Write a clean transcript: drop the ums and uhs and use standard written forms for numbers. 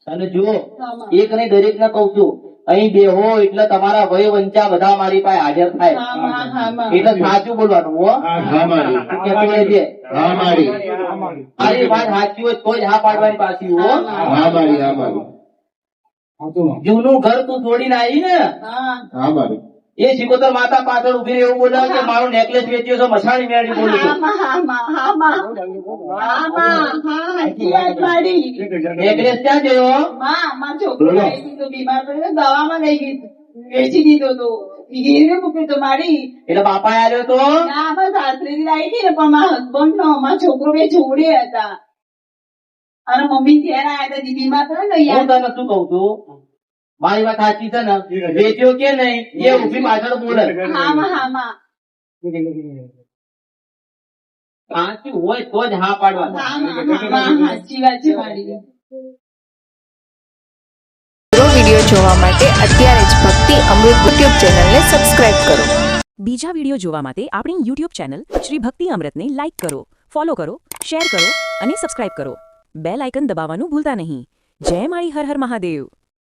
અને જુઓ એક નહીં દરેક ને કઉ છું અહીં બેહો એટલે તમારા વય વંચા બધા મારી પાસે હાજર થાય એટલે સાચું બોલવાનું હો. મારી વાત સાચી હોય તો જ હા પાડવાની પાછી હો. જૂનું ઘર તું છોડીને આવી ને એ સિકોતર માતા પાછળ ઉભી એવું બોલાવે કે મારો નેકલેસ વેચ્યો છે મસાણી મેળી બોલું છું. નેકલેસ ક્યાં ગયો? દવામાં લઈ ગઈ વેચી દીધો તો ગીરવે મૂક્યો તો મારી એટલે બાપા આવ્યો તો ના સાસરી લાવી હતી ને પણ મારા હસબન્ડ નો મારા છોકરો બે જોડે હતા અને મમ્મી ઘેર આવ્યા હતા બીમાર થયો ને હું તને શું કઉ છું મારી વાત સાચી છે ને વેચ્યો કે નહીં એ ઉભી પાછળ બોલે સાચું હોય તો જ હા પાડવાનું. સાચી વાત છે મારી વિડીયો જોવા માટે અત્યારે જ ભક્તિ અમૃત યુટ્યુબ ચેનલને સબસ્ક્રાઇબ કરો. બીજા વિડીયો જોવા માટે આપણી યુટ્યુબ ચેનલ શ્રી ભક્તિ અમૃતને લાઇક કરો, ફોલો કરો, શેર કરો અને સબસ્ક્રાઇબ કરો. બેલ આઇકન દબાવવાનું ભૂલતા નહીં. જય માળી હર હર મહાદેવ.